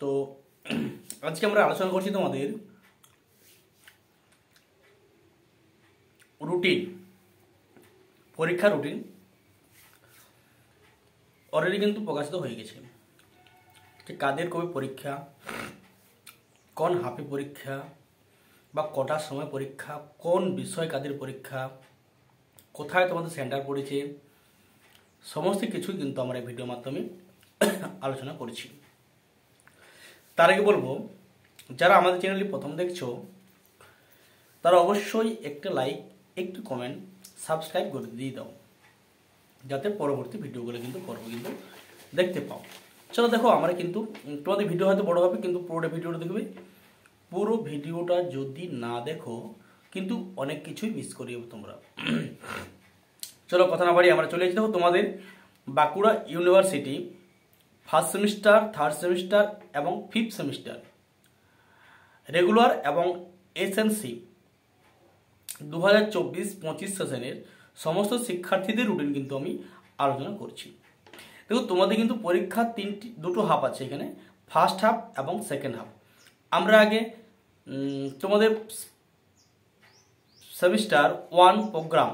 তো আজকে আমরা আলোচনা করছি তোমাদের রুটিন, পরীক্ষা রুটিন অলরেডি কিন্তু প্রকাশিত হয়ে গেছে যে কাদের কবে পরীক্ষা, কোন হাফে পরীক্ষা বা কটার সময় পরীক্ষা, কোন বিষয় কাদের পরীক্ষা, কোথায় তোমাদের সেন্টার পড়েছে, সমস্ত কিছুই কিন্তু আমরা এই ভিডিওর মাধ্যমে আলোচনা করেছি। তার আগে বলবো, যারা আমাদের চ্যানেলটি প্রথম দেখছো তারা অবশ্যই একটা লাইক, একটু কমেন্ট, সাবস্ক্রাইব করে দিয়ে দাও, যাতে পরবর্তী ভিডিওগুলো কিন্তু দেখতে পাও। চলো দেখো, আমরা কিন্তু তোমাদের ভিডিও হয়তো বড় হবে, কিন্তু পুরোটা ভিডিওটা দেখবে। পুরো ভিডিওটা যদি না দেখো কিন্তু অনেক কিছুই মিস করিয়ে তোমরা। চলো কথা না বাড়ি আমরা চলে এসেছি। দেখো, তোমাদের Bankura university first semester, third semester এবং ফিফথ সেমিস্টার রেগুলার এবং এসএনসি 2024-25 সেশনের সমস্ত শিক্ষার্থীদের রুটিন কিন্তু আমি আলোচনা করছি। দেখো, তোমাদের কিন্তু পরীক্ষা দুটো হাফ আছে এখানে, ফার্স্ট হাফ এবং সেকেন্ড হাফ। আমরা আগে তোমাদের সেমিস্টার 1 প্রোগ্রাম,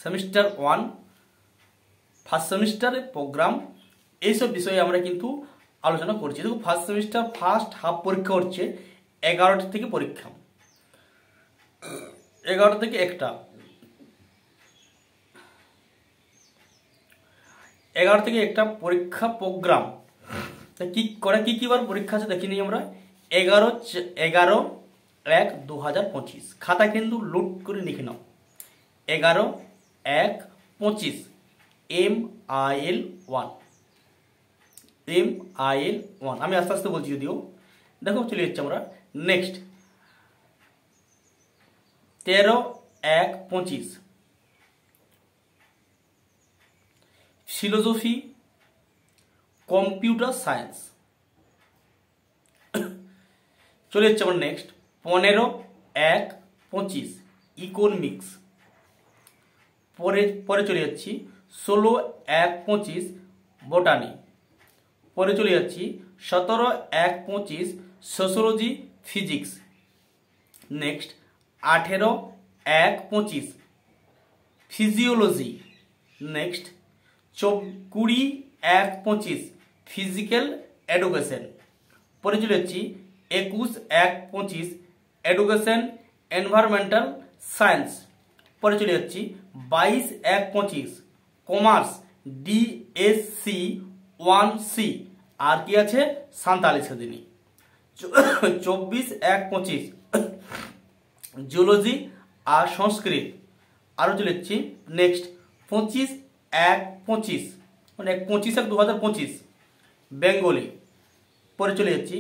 সেমিস্টার 1 ফার্স্ট সেমিস্টারের প্রোগ্রাম, এইসব বিষয়ে আমরা কিন্তু আলোচনা করছি। দেখো, ফার্স্ট সেমিস্টার ফার্স্ট হাফ পরীক্ষা হচ্ছে 11টা থেকে পরীক্ষা, 11টা থেকে 1টা, 11 থেকে 1টা পরীক্ষা প্রোগ্রাম। কি করে কি বার পরীক্ষা আছে দেখি নিই আমরা। 11/1/2025 খাতা কিন্তু লোড করে লিখে নাও। 11/1/25 MIL1, আমি আস্তে আস্তে বলছি যদিও। দেখো, চলে যাচ্ছি আমরা নেক্সট। 13/1/25 philosophy, computer science. চলে যাচ্ছে আমরা নেক্সট 15/1/25 ইকোনমিক্স। পরে চলে যাচ্ছি 16/1/25 বোটানি। পরে চলে যাচ্ছি 17/1/25 sociology physics. Next 18/1/25 physiology. Next 20/1/25 physical education. পরে চলে যাচ্ছি 21/1/25 এডুকেশন এনভায়রনমেন্টাল সায়েন্স। পরে চলে যাচ্ছি 22/1/25 কমার্স DSC 1C, আর কি আছে সাঁওতালি শ্রেণী। 24/1/25 জিওলজি আর সংস্কৃত। আরও চলে যাচ্ছি নেক্সট 25/1/25 মানে 25/1/2025 বেঙ্গলি। পরে চলে যাচ্ছি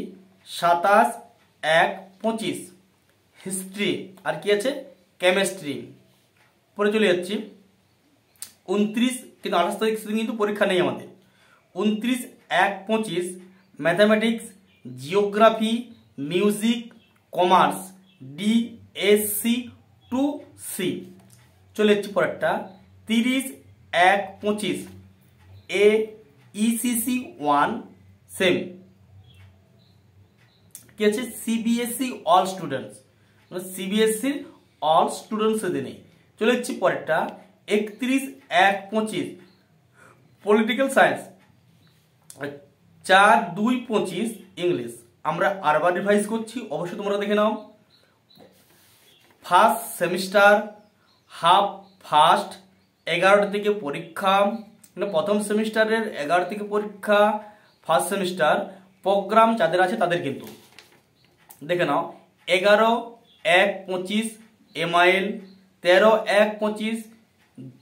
27/1/25 হিস্ট্রি, আর কি আছে কেমিস্ট্রি। পরে চলে যাচ্ছি 29, কিন্তু 28 তারিখ সেদিন কিন্তু পরীক্ষা নেই আমাদের। 29/1/25 mathematics, geography, music, commerce DSC 2C। চলে যাচ্ছি পরেরটা 30/1/25 ECC 1 সেম, কি আছে CBSE অল স্টুডেন্টস, মানে CBSE অল স্টুডেন্টস সেদিনে। চলে যাচ্ছি পরেরটা 31/1/25 পলিটিক্যাল সায়েন্স। 4/2/25 ইংলিশ। আমরা আরবার রিভাইজ করছি, অবশ্যই তোমরা দেখে নাও। ফার্স্ট সেমিস্টার হাফ ফার্স্ট 11টা থেকে পরীক্ষা, মানে প্রথম সেমিস্টারের 11 থেকে পরীক্ষা। ফার্স্ট সেমিস্টার প্রোগ্রাম যাদের আছে তাদের কিন্তু দেখে নাও। 11/1/25 MIL, 13/1/25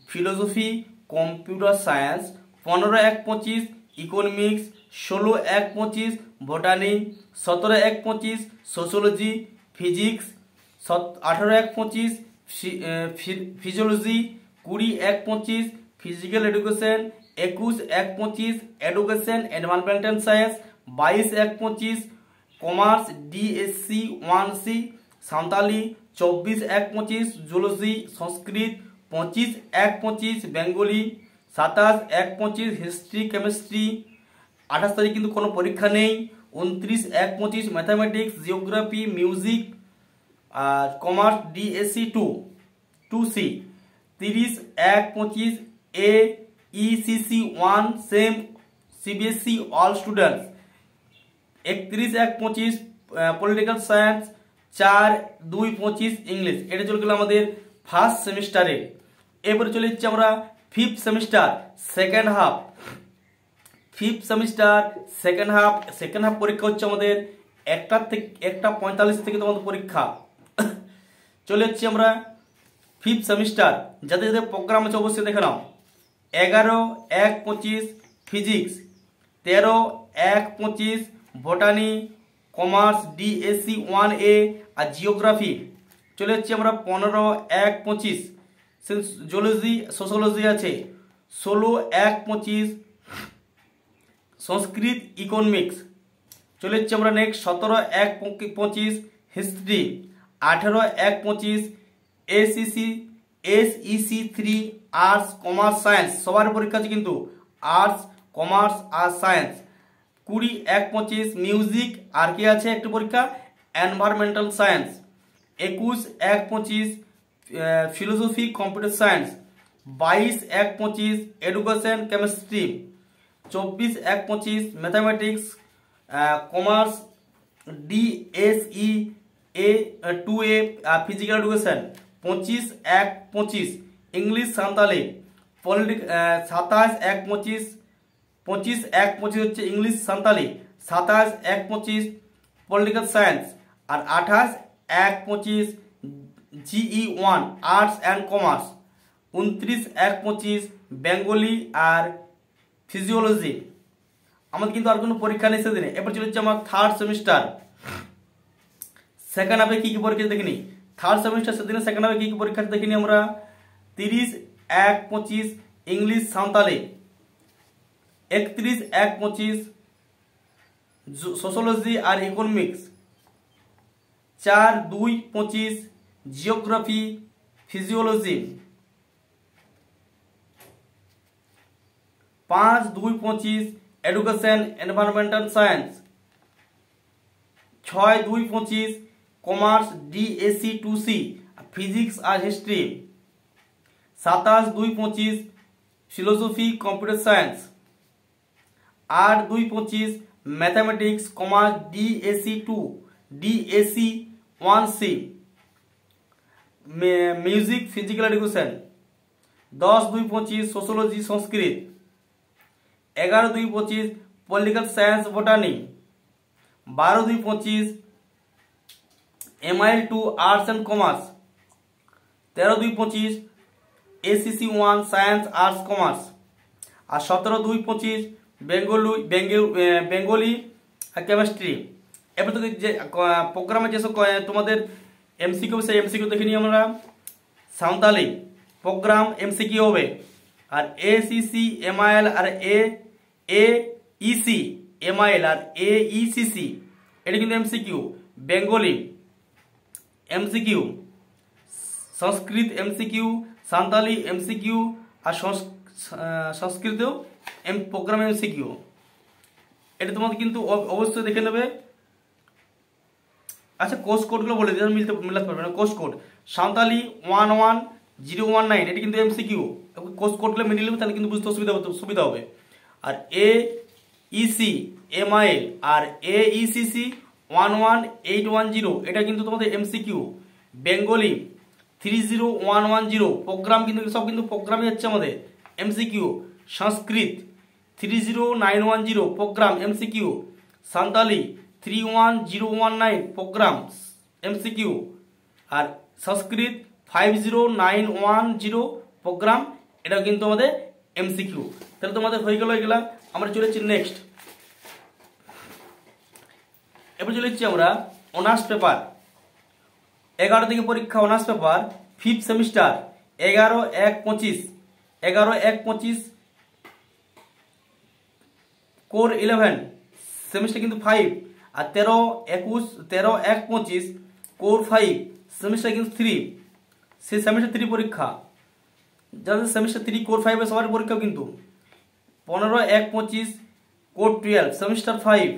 philosophy computer science, 15/1/25 economics, 16/1/25 botany, 17/1/25 sociology physics, 18/1/25 physiology, 20/1/25 physical education, 21/1/25 education environmental science, 22/1/25 commerce DSC 1C Santali, 24/1/25 zoology Sanskrit, 25/1/25 Bengali, 27/1/25 history chemistry 28 তারিখ কিন্তু কোনো পরীক্ষা নেই। 29/1/25 ম্যাথামেটিক্স জিওগ্রাফি মিউজিক আর commerce DSC 2C। 30/1/25 AECC 1 sem CBSC all students. 31/1/25 political science 4/2/25 English. এটা চলে গেল আমাদের ফার্স্ট সেমিস্টারে। এরপরে চলে যাচ্ছি আমরা fifth semester second half. Fifth semester second half পরীক্ষা হচ্ছে আমাদের 1:45 থেকে তোমাদের পরীক্ষা। চলে যাচ্ছি আমরা ফিফথ সেমিস্টার, যাদের যাদের প্রোগ্রাম আছে অবশ্যই দেখে নাও। 11/1/25 ফিজিক্স, 13/1/25 বটানি কমার্স ডিএসসি 1A আর জিওগ্রাফি। চলে যাচ্ছি আমরা 15/1/25 জুলজি সোশ্যোলজি আছে। 16/1/25 সংস্কৃত ইকোনমিক্স। চলে যাচ্ছি আমরা next 17/1/25 history. 18/1/25 SEC 3 arts commerce science. সবার পরীক্ষা আছে কিন্তু আর্টস কমার্স আর সায়েন্স। 20/1/25 মিউজিক আর কি আছে একটি পরীক্ষা environmental science. 21/1/25 philosophy computer science. 22/1/25 education chemistry. 24/1/25 mathematics commerce DSE 2A physical education. 25/1/25 English Santali. 27/1/25 25/1/25 হচ্ছে ইংলিশ সাঁওতালি। 27/1/25 political science. আর 28/1/25 GE1 arts and commerce. 29/1/25 Bengali আর ফিজিওলজি। আমাদের কিন্তু আর কোনো পরীক্ষা নেই সেদিনে। এরপর চলে যাচ্ছে আমার থার্ড সেমিস্টার সেকেন্ড হাফে কী কী পরীক্ষা দেখিনি। থার্ড সেমিস্টার সেদিনে সেকেন্ড হাফে কী কী পরীক্ষা দেখিনি আমরা। 30/1/25 ইংলিশ সাঁওতালি। 31/1/25 সোশ্যোলজি আর economics. 4/2/25 geography physiology. 5/2/25 education environmental science. 6/2/25 commerce DSC 2C physics আর history. 27/2/25 philosophy computer science. 8/2/25 mathematics commerce DSC 2 DSC 1C music physical education. 10/2/25 sociology Sanskrit. 11/2/25 political science botany. 12/2/25 MIL 2 arts and commerce. 13/2/25 ACC 1 science arts commerce. আর 17/2/25 Bengali chemistry. এবার তো যে প্রোগ্রামে যেসব তোমাদের MCQ সেই MCQ দেখে নিই আমরা। সাঁওতালি প্রোগ্রাম এমসিকিউ হবে। আর ACC MIL আর AEC MIL আর AECC এটা কিন্তু এমসিকিউ। বেঙ্গলি এমসিকিউ, সংস্কৃত এমসিকিউ, সাঁওতালি এমসিকিউ আর সংস্কৃতেও প্রোগ্রাম এমসিকিউ। এটা তোমাদের কিন্তু অবশ্যই দেখে নেবে। আচ্ছা কোর্স কোডগুলো বলে দিই, মিলাতে পারবে না। কোর্স কোড সাঁওতালি 11019 এটি কিন্তু এমসিকিউ। কোর্স কোডগুলো মিলিয়ে নেবে তাহলে কিন্তু বুঝতে সুবিধা হবে। আর AEC MIL আর AECC 11810 এটা কিন্তু তোমাদের এমসিকিউ। বেঙ্গলি 30110 প্রোগ্রাম কিন্তু সব কিন্তু প্রোগ্রামই হচ্ছে আমাদের MCQ. Sanskrit 30910 program MCQ. Santali 31019 program MCQ. আর সংস্কৃত 50910 প্রোগ্রাম এটাও কিন্তু আমাদের এমসিকিউ। তাহলে তোমাদের হয়ে গেল এগুলা। আমরা চলে যাচ্ছি নেক্সট। এবার চলে যাচ্ছি আমরা অনার্স পেপার। 11 থেকে পরীক্ষা honours paper fifth semester. 11/1/25 core 11 semester কিন্তু 5। আর 13/1/25 কোর 5 সেমিস্টার কিন্তু 3। সেই সেমিস্টার 3 পরীক্ষা। যাদের সেমিস্টার 3 কোর 5 এর সবার পরীক্ষা কিন্তু 15/1/25 কোর 12 সেমিস্টার 5,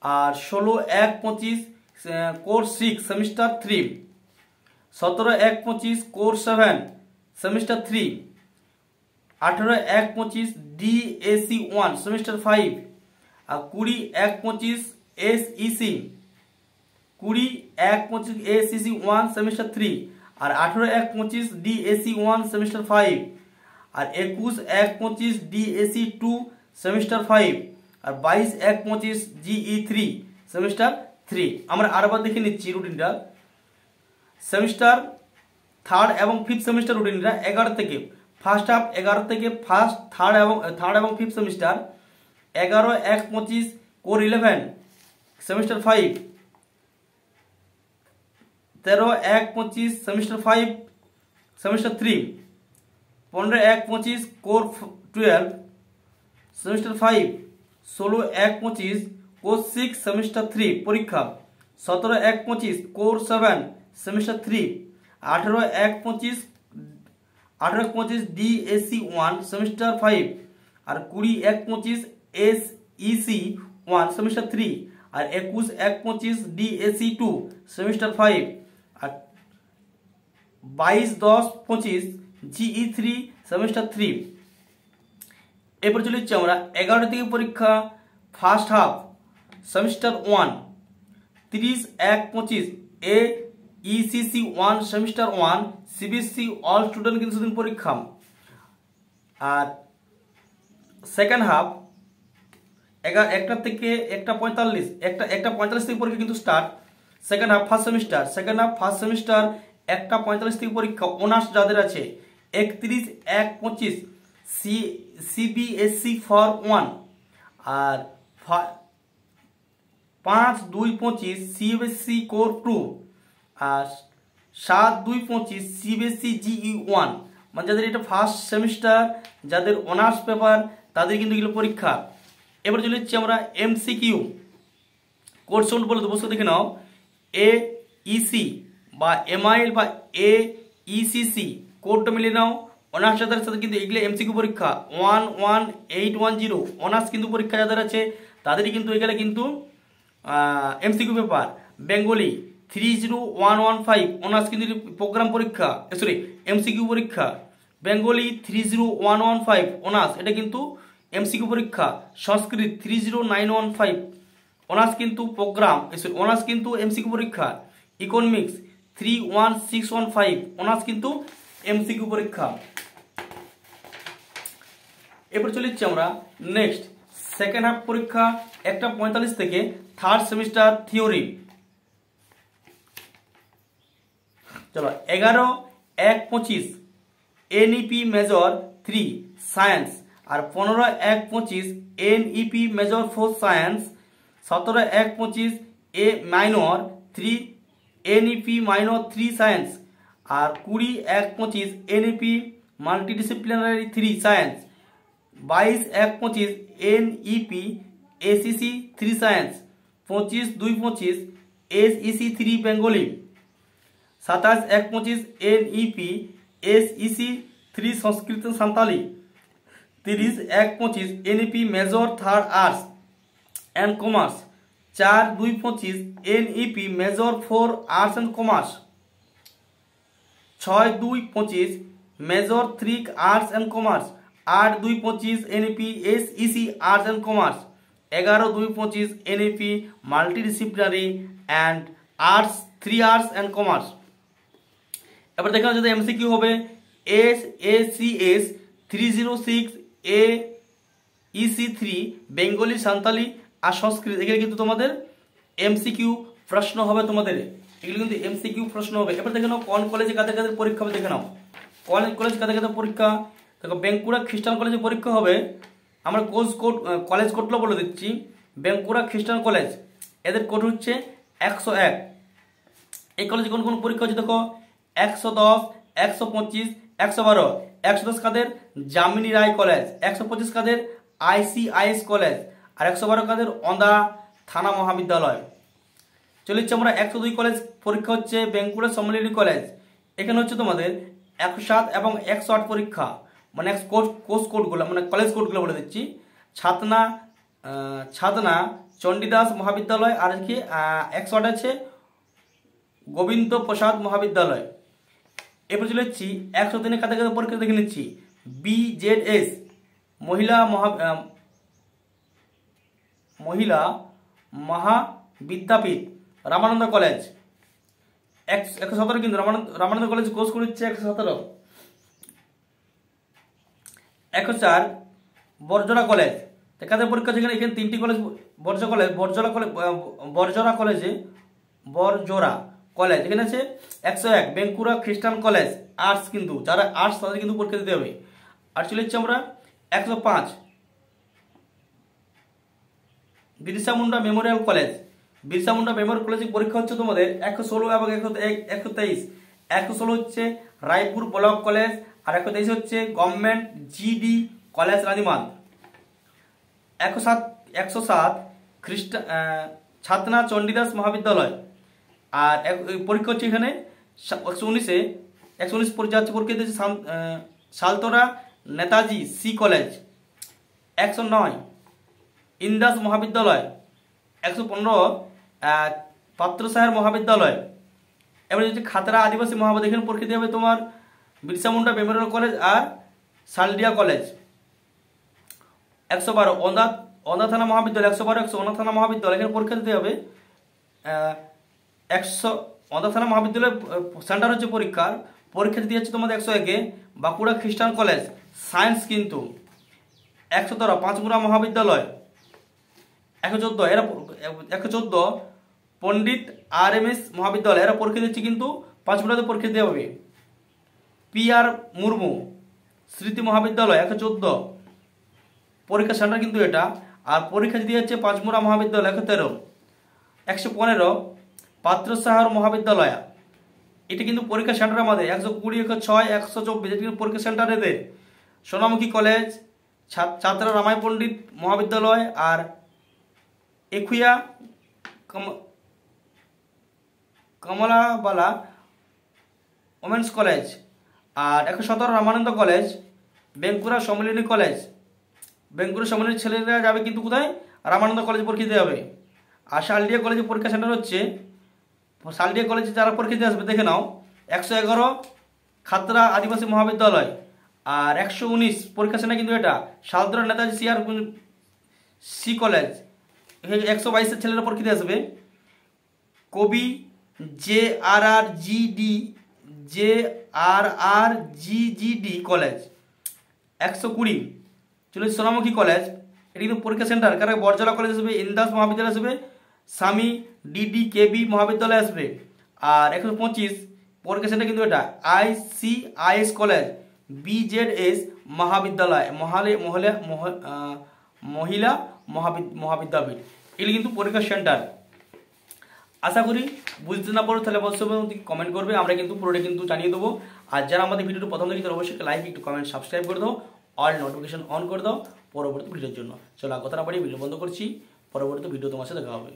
আর 16/1/25 core 6 semester 3, 17/1/25 core 7 semester 3, 18/1/25 DAC 1 semester 5, আর 20/1/25 SEC 20/1/25 ACC 1 সেমিস্টার 3, আর 18/1/25 DAC 1 সেমিস্টার 5, আর 21/1/25 DAC 2 সেমিস্টার 5, আর 22/1/25 GE 3 সেমিস্টার 3। আমরা আরেকবার দেখে নিচ্ছি রুটিনটা। সেমিস্টার 3rd এবং 5th সেমিস্টার রুটিনটা 11 থেকে ফার্স্ট হাফ 11 থেকে ফার্স্ট 3rd এবং 5th semester 11/1/25 core 11 semester 5, 13/1/25 semester 5 semester 3, 15/1/25 core 12 semester 5, 16/1/25 core 6 semester 3 পরীক্ষা, 17/1/25 কোর 7 সেমিস্টার 3, 18/1/25 DAC 1 সেমিস্টার 5, আর 20/1/25 SEC 1 সেমিস্টার 3, আর 21/1/25 DAC 2 সেমিস্টার 5, আর 22/10/25 GE 3 সেমিস্টার 3। এরপর চলে যাচ্ছি আমরা 11 থেকে পরীক্ষা first half semester 1, 30/1/25 AECC 1 semester 1 CBSE all student কিন্তু সেদিন পরীক্ষা, আর সেকেন্ড হাফ 1টা থেকে 1:45 1:45 থেকে পরীক্ষা কিন্তু start. Second half first semester 1:45 থেকে পরীক্ষা অনার্স যাদের আছে। 31/1/25 CBSE ফর 1, আর 5/2/25 CBSE কোর 2, আর 7/2/25 CBSE GE 1। মানে যাদের এটা ফার্স্ট সেমিস্টার, যাদের অনার্স পেপার, তাদের কিন্তু এগুলো পরীক্ষা। এবার চলে যাচ্ছি আমরা MCQ কোর্স সোল্ড বলে অবশ্যই দেখে নাও। AEC বা MIL বা AECC কোডটা মিলিয়ে নাও। অনার্স যাদের সাথে কিন্তু এগুলো MCQ পরীক্ষা 11810 অনার্স কিন্তু পরীক্ষা যাদের আছে তাদেরই কিন্তু এগুলো কিন্তু MCQ পেপার। বেঙ্গলি 30115 অনার্স কিন্তু প্রোগ্রাম পরীক্ষা, সরি MCQ পরীক্ষা। বেঙ্গলি 30115 অনার্স এটা কিন্তু MCQ পরীক্ষা। সংস্কৃত 30915 অনার্স কিন্তু প্রোগ্রাম, অনার্স কিন্তু MCQ পরীক্ষা। ইকোনমিক্স 31615 অনার্স কিন্তু MCQ পরীক্ষা। এরপর চলে যাচ্ছি আমরা নেক্সট সেকেন্ড হাফ পরীক্ষা 1:45 থেকে থার্ড সেমিস্টার থিওরি। চলো 11/1/25 NEP মেজর 3 সায়েন্স, আর 15/1/25 NEP major 4 science, 17/1/25 A minor 3 NEP minor 3 science, আর 20/1/25 NEP multidisciplinary 3 science, 22/1/25 NEP ACC 3 science, 25/2/25 SEC 3 Bengali, 27/1/25 NEP SEC 3 Sanskrit Santali, 30/1/25 NEP major 3rd arts and commerce, 4/2/25 NEP major 4 arts and commerce, 6/2/25 major 3 arts and commerce, 8/2/25 NEP SEC arts and commerce, 11/2/25 NEP multidisciplinary and arts 3 arts and commerce. এবার দেখেন যদি MCQ হবে SACS 306 AEC 3 Bengali Santali আর সংস্কৃত। এগুলো কিন্তু তোমাদের MCQ প্রশ্ন হবে, তোমাদের এগুলো কিন্তু MCQ প্রশ্ন হবে। এবার দেখে নাও কোন কলেজে কাদের কাদের পরীক্ষা হবে দেখে নাও। কলেজ কাদের কাদের পরীক্ষা দেখো। বেঙ্কুড়া খ্রিস্টান কলেজে পরীক্ষা হবে। আমরা কলেজ কোডটা বলে দিচ্ছি। বেঙ্কুড়া খ্রিস্টান কলেজ, এদের কোড হচ্ছে 101। এই কলেজে কোন কোন পরীক্ষা হচ্ছে দেখো। 110, 125, 112। 110 কাদের? যামিনী রায় কলেজ। 125 কাদের? ICIS college. আর 112 কাদের? অন্দা থানা মহাবিদ্যালয়। চলে যাচ্ছে আমরা 102 কলেজ পরীক্ষা হচ্ছে বেঙ্কুড়া সম্মিলনী কলেজ। এখানে হচ্ছে তোমাদের 107 এবং 108 পরীক্ষা, মানে কোর্স কোডগুলো, মানে কলেজ কোডগুলো বলে দিচ্ছি। ছাতনা চণ্ডীদাস মহাবিদ্যালয়, আর কি 108 আছে গোবিন্দ প্রসাদ মহাবিদ্যালয়। এরপর চলে যাচ্ছি 103 কাদের কাদের পরীক্ষা দেখে নিচ্ছি। BZS মহিলা মহাবিদ্যাপীঠ রামানন্দ কলেজ 117, কিন্তু রামানন্দ কলেজ কোর্স করছে 117। 104 বর্জরা কলেজ, কাদের পরীক্ষা আছে এখানে 3টি কলেজ, বর্জরা কলেজ এখানে আছে। 101 বেঙ্কুরা খ্রিস্টান কলেজ আর্টস, কিন্তু যারা আর্টস তাদের কিন্তু পরীক্ষা দিতে হবে। আর চলে যাচ্ছি আমরা 105 Birsa Munda Memorial college. Birsa Munda Memorial কলেজে পরীক্ষা হচ্ছে তোমাদের 116 এবং 123। 116 হচ্ছে রায়পুর ব্লক কলেজ, আর 123 হচ্ছে গভর্নমেন্ট GD কলেজ রানীমাদ। 107 ছাতনা চণ্ডীদাস মহাবিদ্যালয়। আর পরীক্ষা হচ্ছে এখানে 119 পরীক্ষা দিয়েছে সালতোরা নেতাজি সি কলেজ। 109 ইন্দাস মহাবিদ্যালয়। 115 পাত্রসাহের মহাবিদ্যালয়। এবার হচ্ছে খাতড়া আদিবাসী মহাবিদ্যালয়, এখানে পরীক্ষা দিতে হবে তোমার বিরসা মুন্ডা মেমোরিয়াল কলেজ আর সালডিয়া কলেজ। 112 ওন্দা থানা মহাবিদ্যালয়। 112 ওন্দা থানা মহাবিদ্যালয়, এখানে পরীক্ষা দিতে হবে 100 ওন্দা থানা মহাবিদ্যালয় সেন্টার হচ্ছে পরীক্ষা দিতে হচ্ছে তোমাদের 101 বাঁকুড়া খ্রিস্টান কলেজ সায়েন্স, কিন্তু 117 পাঁচমুড়া মহাবিদ্যালয়। 114 পণ্ডিত RMS মহাবিদ্যালয়, এরা পরীক্ষা দিচ্ছে কিন্তু পাঁচমুড়াতে পরীক্ষা দিতে হবে। PR মুর্মু স্মৃতি মহাবিদ্যালয় 114 পরীক্ষা সেন্টার কিন্তু এটা। আর পরীক্ষা দিতে হচ্ছে পাঁচমুড়া মহাবিদ্যালয় 113। 115 পাত্র সাহার মহাবিদ্যালয়, এটা কিন্তু পরীক্ষা সেন্টার আমাদের 120, 106, 124 এটা কিন্তু পরীক্ষা সেন্টার এদের। সোনামুখী কলেজ ছাত্রা রামাই পণ্ডিত মহাবিদ্যালয়, আর একুইয়া কমলাবালা ওমেন্স কলেজ। আর 117 রামানন্দ কলেজ বেঙ্কুরা সম্মিলনী কলেজ। বেঙ্কুরা সম্মিলনী ছেলেরা যাবে কিন্তু কোথায়, রামানন্দ কলেজ পরীক্ষা দিতে হবে। আর শালডিয়া কলেজে পরীক্ষা সেন্টার হচ্ছে, শালডিয়া কলেজে যারা পরীক্ষা দিয়ে আসবে দেখে নাও 111 খাতড়া আদিবাসী মহাবিদ্যালয়। আর 119 পরীক্ষা সেন্টার কিন্তু এটা সালতোরা নেতাজি সি কলেজ। 122 ছেলেরা পরীক্ষা দিয়ে আসবে কবি JRRGGD কলেজ। 120 চলে সোনামুখী কলেজ, এটা কিন্তু পরীক্ষা সেন্টার কারণ বর্জলা কলেজ আসবে, ইন্দাস মহাবিদ্যালয় আসবে, স্বামী DDKB মহাবিদ্যালয় আসবে। আর 125 পরীক্ষা সেন্টার কিন্তু এটা ICIS কলেজ BZS মহাবিদ্যালয় মহিলা মহাবিদ্যাপীঠ, এগুলি কিন্তু পরীক্ষা সেন্টার। আশা করি বুঝতে না পারো তাহলে অবশ্যই কমেন্ট করবে, আমরা কিন্তু পুরোটা কিন্তু জানিয়ে দেবো। আর যারা আমাদের ভিডিওটা প্রথম দেখি তারা অবশ্যই লাইক, একটু কমেন্ট, সাবস্ক্রাইব করে দাও, অল নোটিফিকেশন অন করে দাও পরবর্তী ভিডিওর জন্য। চলো কথা না বাড়িয়ে ভিডিও বন্ধ করছি, পরবর্তী ভিডিও তোমার সাথে দেখা হবে।